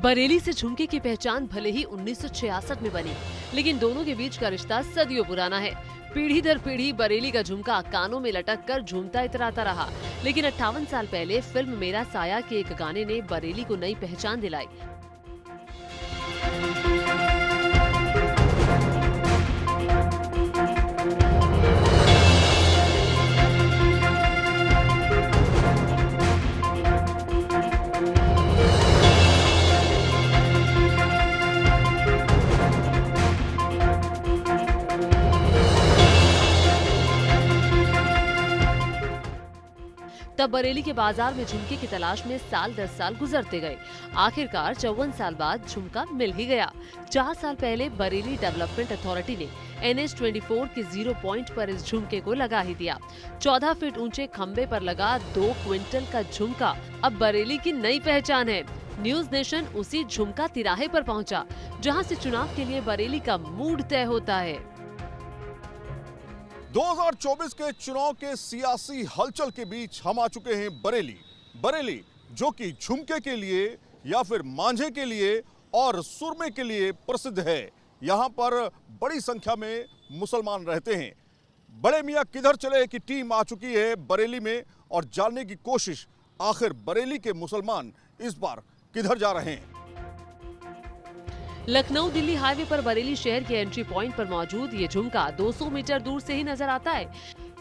बरेली से झुमके की पहचान भले ही 1966 में बनी, लेकिन दोनों के बीच का रिश्ता सदियों पुराना है। पीढ़ी दर पीढ़ी बरेली का झुमका कानों में लटक कर झूमता इतराता रहा, लेकिन 58 साल पहले फिल्म मेरा साया के एक गाने ने बरेली को नई पहचान दिलाई। तब बरेली के बाजार में झुमके की तलाश में साल 10 साल गुजरते गए। आखिरकार 54 साल बाद झुमका मिल ही गया। 4 साल पहले बरेली डेवलपमेंट अथॉरिटी ने NH-24 के 0 पॉइंट पर इस झुमके को लगा ही दिया। 14 फीट ऊंचे खंबे पर लगा 2 क्विंटल का झुमका अब बरेली की नई पहचान है। न्यूज नेशन उसी झुमका तिराहे पर पहुंचा, जहां से चुनाव के लिए बरेली का मूड तय होता है। 2024 के चुनाव के सियासी हलचल के बीच हम आ चुके हैं बरेली जो कि झुमके के लिए या फिर मांझे के लिए और सुरमे के लिए प्रसिद्ध है। यहां पर बड़ी संख्या में मुसलमान रहते हैं। बड़े मियां किधर चले की टीम आ चुकी है बरेली में और जानने की कोशिश आखिर बरेली के मुसलमान इस बार किधर जा रहे हैं। लखनऊ दिल्ली हाईवे पर बरेली शहर के एंट्री पॉइंट पर मौजूद ये झुमका 200 मीटर दूर से ही नजर आता है।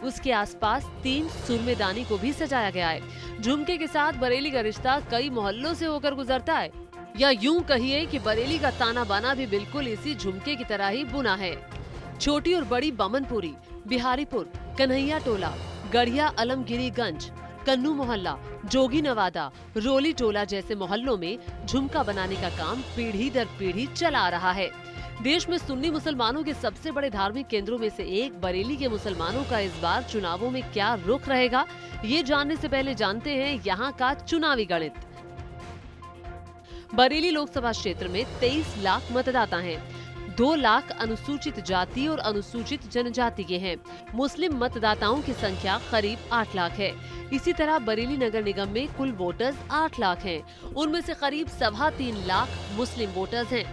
उसके आसपास 3 सुरमेदानी को भी सजाया गया है। झुमके के साथ बरेली का रिश्ता कई मोहल्लों से होकर गुजरता है, या यूं कहिए कि बरेली का ताना बाना भी बिल्कुल इसी झुमके की तरह ही बुना है। छोटी और बड़ी बमनपुरी, बिहारीपुर, कन्हैया टोला, गढ़िया अलमगिरीगंज, कन्नू मोहल्ला, जोगी नवादा, रोली टोला जैसे मोहल्लों में झुमका बनाने का काम पीढ़ी दर पीढ़ी चला आ रहा है। देश में सुन्नी मुसलमानों के सबसे बड़े धार्मिक केंद्रों में से एक बरेली के मुसलमानों का इस बार चुनावों में क्या रुख रहेगा, ये जानने से पहले जानते हैं यहाँ का चुनावी गणित। बरेली लोकसभा क्षेत्र में 23 लाख मतदाता हैं। 2 लाख अनुसूचित जाति और अनुसूचित जनजाति के हैं। मुस्लिम मतदाताओं की संख्या करीब 8 लाख है। इसी तरह बरेली नगर निगम में कुल वोटर्स 8 लाख हैं। उनमें से करीब 3.25 लाख मुस्लिम वोटर्स हैं।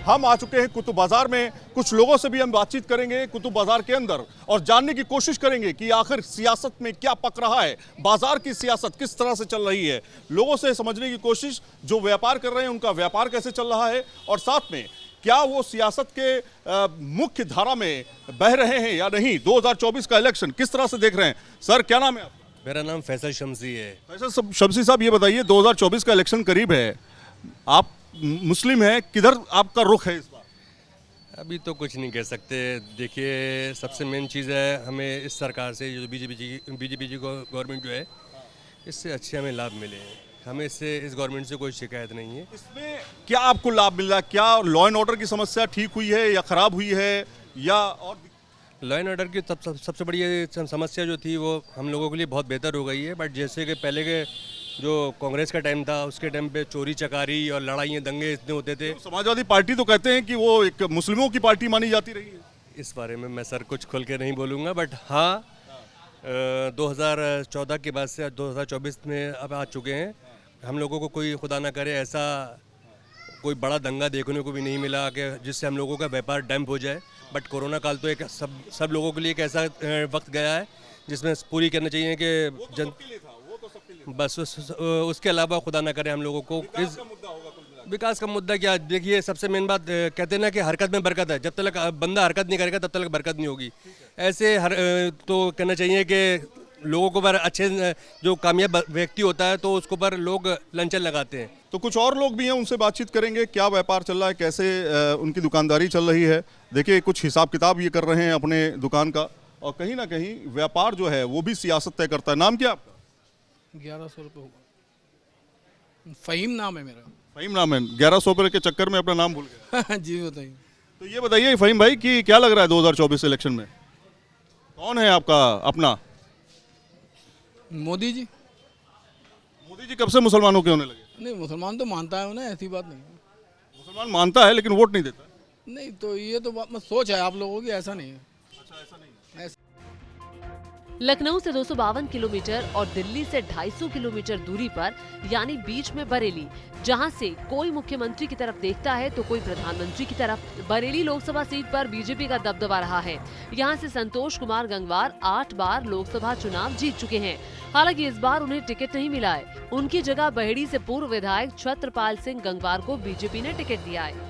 हम आ चुके हैं कुतुब बाजार में। कुछ लोगों से भी हम बातचीत करेंगे कुतुब बाजार के अंदर और जानने की कोशिश करेंगे कि आखिर सियासत में क्या पक रहा है, बाजार की सियासत किस तरह से चल रही है। लोगों से समझने की कोशिश, जो व्यापार कर रहे हैं उनका व्यापार कैसे चल रहा है और साथ में क्या वो सियासत के मुख्य धारा में बह रहे हैं या नहीं। 2024 का इलेक्शन किस तरह से देख रहे हैं। सर क्या नाम है आपका? मेरा नाम फैसल शम्सी है। फैसल शम्सी साहब, ये बताइए 2024 का इलेक्शन करीब है, आप मुस्लिम हैं, किधर आपका रुख है इस बार? अभी तो कुछ नहीं कह सकते। देखिए, सबसे मेन चीज़ है हमें इस सरकार से, जो बीजेपी जी गवर्नमेंट जो है, इससे अच्छे हमें लाभ मिले हैं। हमें इससे, इस गवर्नमेंट से कोई शिकायत नहीं है। इसमें क्या आपको लाभ मिल रहा है? क्या लॉ एंड ऑर्डर की समस्या ठीक हुई है या खराब हुई है, या और लॉ एंड ऑर्डर की सबसे बड़ी समस्या जो थी वो हम लोगों के लिए बहुत बेहतर हो गई है। बट जैसे कि पहले के जो कांग्रेस का टाइम था, उसके टाइम पे चोरी चकारी और लड़ाइयाँ दंगे इतने होते थे। समाजवादी पार्टी तो कहते हैं कि वो एक मुस्लिमों की पार्टी मानी जाती रही है। इस बारे में मैं सर कुछ खुल के नहीं बोलूँगा, बट हाँ 2014 के बाद से 2024 में अब आ चुके हैं। हम लोगों को कोई खुदा ना करे ऐसा कोई बड़ा दंगा देखने को भी नहीं मिला कि जिससे हम लोगों का व्यापार डैम्प हो जाए। बट कोरोना काल तो एक सब लोगों के लिए एक ऐसा वक्त गया है जिसमें पूरी करना चाहिए कि बस उसके अलावा खुदा ना करे हम लोगों को इस विकास का मुद्दा क्या। देखिए, सबसे मेन बात कहते हैं ना कि हरकत में बरकत है। जब तक बंदा हरकत नहीं करेगा तब तक बरकत नहीं होगी। ऐसे तो कहना चाहिए कि लोगों को पर अच्छे, जो कामयाब व्यक्ति होता है तो उसको पर लोग लंचन लगाते हैं। तो कुछ और लोग भी हैं, उनसे बातचीत करेंगे, क्या व्यापार चल रहा है, कैसे उनकी दुकानदारी चल रही है। देखिए, कुछ हिसाब किताब ये कर रहे हैं अपने दुकान का, और कहीं ना कहीं व्यापार जो है वो भी सियासत तय करता है। नाम क्या आपका? 1100 रुपये होगा। फ़हीम नाम है मेरा। फ़हीम नाम है। 1100 रुपये के चक्कर में अपना नाम भूल गया। जी बताइए। तो ये बताइए फ़हीम भाई कि क्या लग रहा है 2024 इलेक्शन में कौन है आपका अपना? मोदी जी। मोदी जी कब से मुसलमानों के होने लगे? नहीं, मुसलमान तो मानता है उन्हें, ऐसी बात नहीं। मुसलमान मानता है लेकिन वोट नहीं देता। नहीं, तो ये तो बात सोच है आप लोगों की, ऐसा नहीं है। अच्छा, ऐसा नहीं है। लखनऊ से 252 किलोमीटर और दिल्ली से 250 किलोमीटर दूरी पर यानी बीच में बरेली, जहां से कोई मुख्यमंत्री की तरफ देखता है तो कोई प्रधानमंत्री की तरफ। बरेली लोकसभा सीट पर बीजेपी का दबदबा रहा है। यहां से संतोष कुमार गंगवार 8 बार लोकसभा चुनाव जीत चुके हैं। हालांकि इस बार उन्हें टिकट नहीं मिला है। उनकी जगह बहेड़ी से पूर्व विधायक छत्रपाल सिंह गंगवार को बीजेपी ने टिकट दिया है।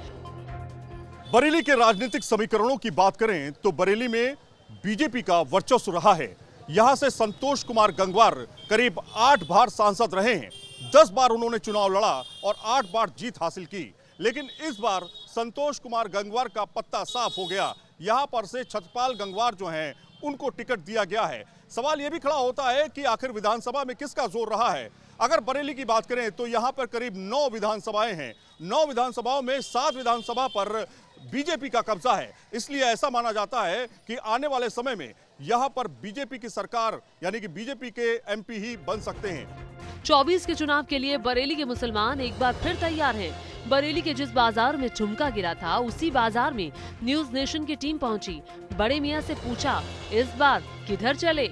बरेली के राजनीतिक समीकरणों की बात करें तो बरेली में बीजेपी का वर्चस्व रहा है। यहां से संतोष कुमार गंगवार करीब 8 बार सांसद रहे हैं। 10 बार उन्होंने चुनाव लड़ा और 8 बार जीत हासिल की। लेकिन इस बार संतोष कुमार गंगवार का पत्ता साफ हो गया। यहां पर से छत्रपाल गंगवार जो हैं उनको टिकट दिया गया है। सवाल यह भी खड़ा होता है कि आखिर विधानसभा में किसका जोर रहा है। अगर बरेली की बात करें तो यहां पर करीब 9 विधानसभाएं हैं। 9 विधानसभाओं में 7 विधानसभा पर बीजेपी का कब्जा है। इसलिए ऐसा माना जाता है कि आने वाले समय में यहां पर बीजेपी की सरकार यानी कि बीजेपी के एमपी ही बन सकते हैं। 24 के चुनाव के लिए बरेली के मुसलमान एक बार फिर तैयार हैं। बरेली के जिस बाजार में झुमका गिरा था उसी बाजार में न्यूज नेशन की टीम पहुंची। बड़े मियां से पूछा, इस बार किधर चले?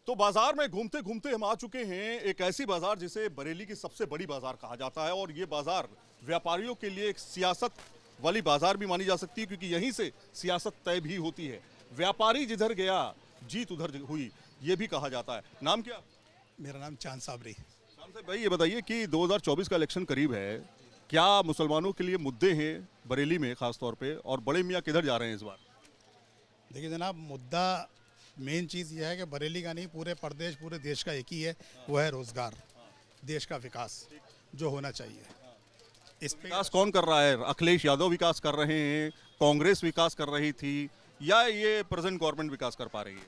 तो बाजार में घूमते घूमते हम आ चुके हैं एक ऐसी बाजार जिसे बरेली की सबसे बड़ी बाजार कहा जाता है। और ये बाजार व्यापारियों के लिए एक सियासत वाली बाजार भी मानी जा सकती है, क्योंकि यहीं से सियासत तय भी होती है। व्यापारी जिधर गया जीत उधर हुई, ये भी कहा जाता है। नाम क्या? मेरा नाम चांद साबरी। चांद साहब भाई, ये बताइए कि 2024 का इलेक्शन करीब है, क्या मुसलमानों के लिए मुद्दे हैं बरेली में खास तौर पे, और बड़े मियाँ किधर जा रहे हैं इस बार? देखिए जनाब, मुद्दा मेन चीज़ यह है कि बरेली का नहीं, पूरे प्रदेश पूरे देश का एक ही है, वो है रोजगार, देश का विकास जो होना चाहिए। इस पे विकास कौन कर रहा है? अखिलेश यादव विकास कर रहे हैं, कांग्रेस विकास कर रही थी, या ये प्रेजेंट गवर्नमेंट विकास कर पा रही है?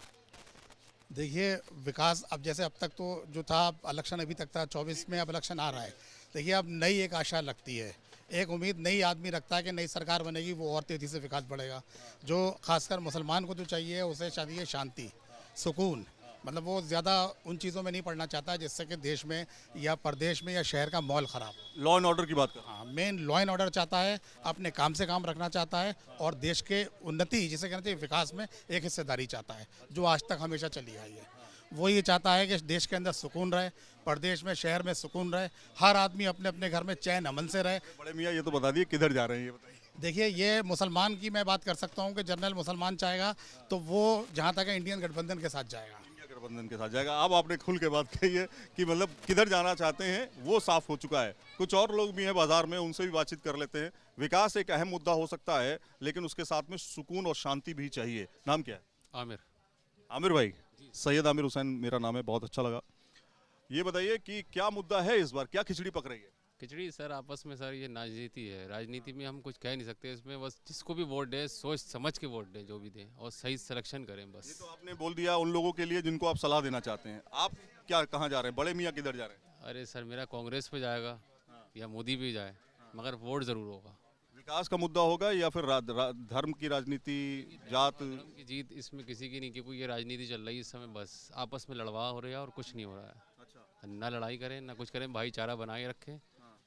देखिए विकास अब जैसे अब तक तो जो था, इलेक्शन अभी तक था 24 में, अब इलेक्शन आ रहा है। देखिए अब नई एक आशा लगती है, एक उम्मीद नई आदमी रखता है कि नई सरकार बनेगी, वो और तेज़ी से विकास बढ़ेगा। जो खासकर मुसलमान को जो चाहिए उसे चाहिए शांति, सुकून। मतलब वो ज़्यादा उन चीज़ों में नहीं पड़ना चाहता जिससे कि देश में या प्रदेश में या शहर का माहौल ख़राब। लॉ एंड ऑर्डर की बात कर। हाँ, मेन लॉ एंड ऑर्डर चाहता है, अपने काम से काम रखना चाहता है, और देश के उन्नति जिसे कहना चाहिए विकास में एक हिस्सेदारी चाहता है, जो आज तक हमेशा चली आई है। वो ये चाहता है कि देश के अंदर सुकून रहे, प्रदेश में शहर में सुकून रहे, हर आदमी अपने अपने घर में चैन अमन से रहे। बड़े मियाँ ये तो बता दिए किधर जा रहे हैं, ये बताइए। देखिए ये मुसलमान की मैं बात कर सकता हूँ कि जनरल मुसलमान चाहेगा तो वो जहाँ तक है इंडियन गठबंधन के साथ जाएगा। इंडिया गठबंधन के साथ जाएगा। अब आपने खुल के बात कही है कि मतलब किधर जाना चाहते हैं, वो साफ हो चुका है। कुछ और लोग भी हैं बाजार में, उनसे भी बातचीत कर लेते हैं। विकास एक अहम मुद्दा हो सकता है, लेकिन उसके साथ में सुकून और शांति भी चाहिए। नाम क्या है? आमिर। आमिर भाई, सैयद आमिर हुसैन मेरा नाम है, बहुत अच्छा लगा। ये बताइए कि क्या मुद्दा है इस बार, क्या खिचड़ी पक रही है? खिचड़ी सर आपस में सर ये राजनीति है, राजनीति में हम कुछ कह नहीं सकते। इसमें बस जिसको भी वोट दे सोच समझ के वोट दें, जो भी दें, और सही सिलेक्शन करें बस। ये तो आपने बोल दिया उन लोगों के लिए जिनको आप सलाह देना चाहते हैं। आप क्या कहाँ जा रहे हैं? बड़े मियाँ किधर जा रहे हैं? अरे सर मेरा कांग्रेस पे जाएगा या मोदी पे जाए, मगर वोट ज़रूर होगा। विकास का मुद्दा होगा या फिर धर्म की राजनीति, जात की जीत इसमें किसी की नहीं, क्योंकि ये राजनीति चल रही है इस समय। बस आपस में लड़वा हो रहा है और कुछ नहीं हो रहा है। ना लड़ाई करें ना कुछ करें, भाईचारा बनाए रखें,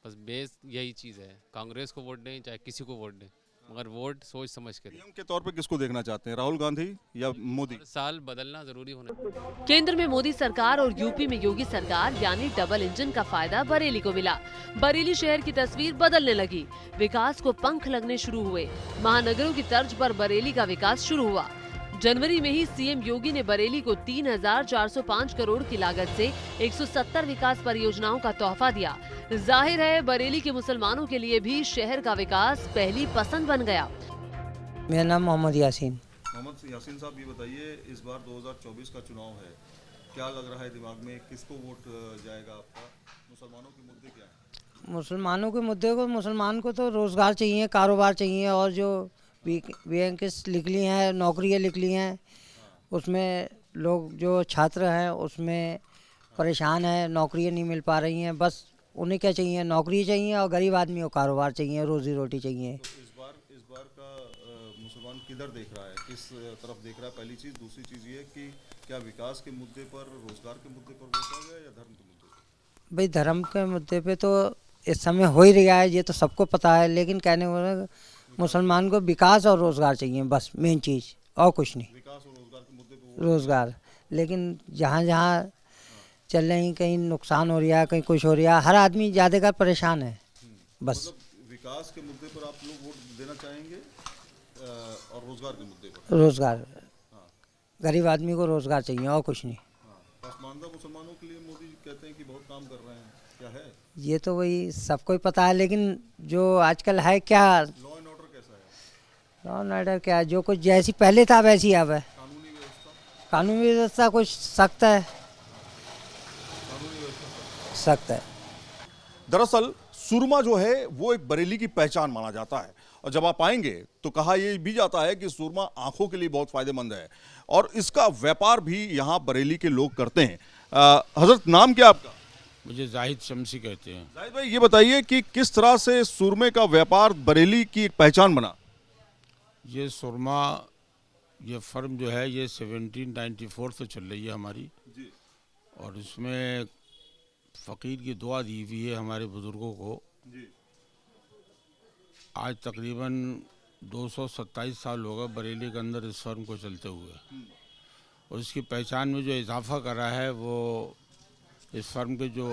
बस बेस यही चीज़ है। कांग्रेस को वोट दें चाहे किसी को वोट दें, मगर वोट सोच समझ के दें। पीएम के तौर पे किसको देखना चाहते हैं, राहुल गांधी या मोदी? हर साल बदलना ज़रूरी होना। केंद्र में मोदी सरकार और यूपी में योगी सरकार यानी डबल इंजन का फायदा बरेली को मिला। बरेली शहर की तस्वीर बदलने लगी, विकास को पंख लगने शुरू हुए। महानगरों की तर्ज पर बरेली का विकास शुरू हुआ। जनवरी में ही सीएम योगी ने बरेली को 3,405 करोड़ की लागत से 170 विकास परियोजनाओं का तोहफा दिया। जाहिर है बरेली के मुसलमानों के लिए भी शहर का विकास पहली पसंद बन गया। मेरा नाम मोहम्मद यासीन। मोहम्मद यासीन साहब, ये बताइए इस बार 2024 का चुनाव है, क्या लग रहा है दिमाग में, किसको वोट जाएगा आपका? मुसलमानों के मुद्दे क्या हैं? मुसलमानों के मुद्दे को, मुसलमान को तो रोज़गार चाहिए, कारोबार चाहिए, और जो वैकेंसी निकली हैं, नौकरियाँ निकली हैं, उसमें लोग जो छात्र हैं उसमें परेशान हैं, नौकरियाँ नहीं मिल पा रही हैं। बस उन्हें क्या चाहिए, नौकरी चाहिए, और गरीब आदमी को कारोबार चाहिए, रोजी रोटी चाहिए। तो इस बार का मुसलमान किधर देख रहा है, किस तरफ देख रहा है? पहली चीज़। दूसरी चीज़ ये कि क्या विकास के मुद्दे पर, रोजगार के मुद्दे पर वोट आएगा या धर्म के मुद्दे पर? भाई धर्म के मुद्दे पे तो इस समय हो ही रहा है, ये तो सबको पता है, लेकिन कहने वाला मुसलमान को विकास और रोज़गार चाहिए, बस मेन चीज़, और कुछ नहीं। विकास और रोजगार के मुद्दे पर रोज़गार, लेकिन जहाँ जहाँ चल रही, कहीं नुकसान हो रहा है, कहीं कुछ हो रहा है, हर आदमी ज़्यादातर परेशान है बस। मतलब विकास के मुद्दे पर आप लोग वोट देना चाहेंगे और रोजगार के मुद्दे पर? रोज़गार, गरीब आदमी को रोज़गार चाहिए और कुछ नहीं। पसमानदा मुसलमानों के लिए मोदी जी कहते हैं कि बहुत काम कर रहे हैं, क्या है? ये तो वही सबको ही पता है, लेकिन जो आजकल है क्या, लॉ एंड ऑर्डर कैसा है? लॉ एंड ऑर्डर क्या है, जो कुछ जैसी पहले था वैसी अब है। कानूनी व्यवस्था? कानूनी व्यवस्था कुछ सख्त है, कानूनी व्यवस्था सख्त है। दरअसल सुरमा जो है वो एक बरेली की पहचान माना जाता है, और जब आप आएंगे तो कहा यह भी जाता है कि सुरमा आंखों के लिए बहुत फायदेमंद है और इसका व्यापार भी यहाँ बरेली के लोग करते हैं। हजरत, नाम क्या आपका? मुझे जाहिद शमसी कहते हैं। जाहिद भाई, ये बताइए कि किस तरह से सुरमे का व्यापार बरेली की एक पहचान बना? ये सुरमा, ये फर्म जो है ये 1794 से चल रही है हमारी जी। और इसमें फ़कीर की दुआ दी हुई है हमारे बुज़ुर्गों को। जी। आज तकरीबन 227 साल हो गए बरेली के अंदर इस फर्म को चलते हुए, और इसकी पहचान में जो इजाफा करा है वो इस फर्म के जो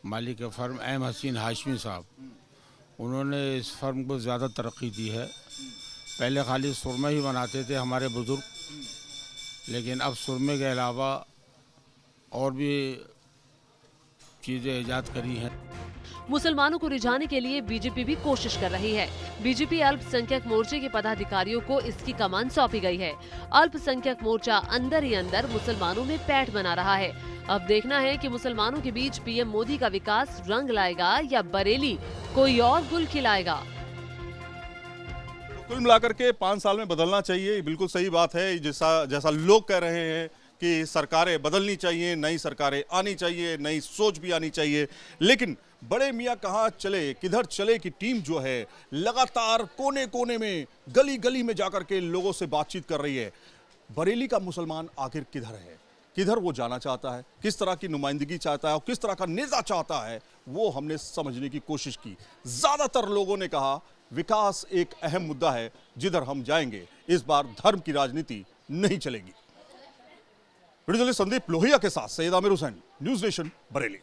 मालिक है फर्म एम हसीन हाशमी साहब, उन्होंने इस फर्म को ज़्यादा तरक्की दी है। पहले खाली सुरमे ही बनाते थे हमारे बुज़ुर्ग, लेकिन अब सुरमे के अलावा और भी चीज़ें ईजाद करी हैं। मुसलमानों को रिझाने के लिए बीजेपी भी कोशिश कर रही है। बीजेपी अल्पसंख्यक मोर्चे के पदाधिकारियों को इसकी कमान सौंपी गई है। अल्पसंख्यक मोर्चा अंदर ही अंदर मुसलमानों में पैठ बना रहा है। अब देखना है कि मुसलमानों के बीच पीएम मोदी का विकास रंग लाएगा या बरेली कोई और गुल खिलाएगा। तो कुल मिलाकर के 5 साल में बदलना चाहिए, बिल्कुल सही बात है। जैसा लोग कह रहे हैं कि सरकारें बदलनी चाहिए, नई सरकारें आनी चाहिए, नई सोच भी आनी चाहिए, लेकिन बड़े मियाँ कहाँ चले, किधर चले की टीम जो है लगातार कोने कोने में, गली गली में जाकर के लोगों से बातचीत कर रही है। बरेली का मुसलमान आखिर किधर है, किधर वो जाना चाहता है, किस तरह की नुमाइंदगी चाहता है और किस तरह का नेता चाहता है, वो हमने समझने की कोशिश की। ज्यादातर लोगों ने कहा विकास एक अहम मुद्दा है, जिधर हम जाएंगे इस बार धर्म की राजनीति नहीं चलेगी। वीडियो जर्नलिस्ट संदीप लोहिया के साथ सैयद आमिर हुसैन, न्यूज़ नेशन, बरेली।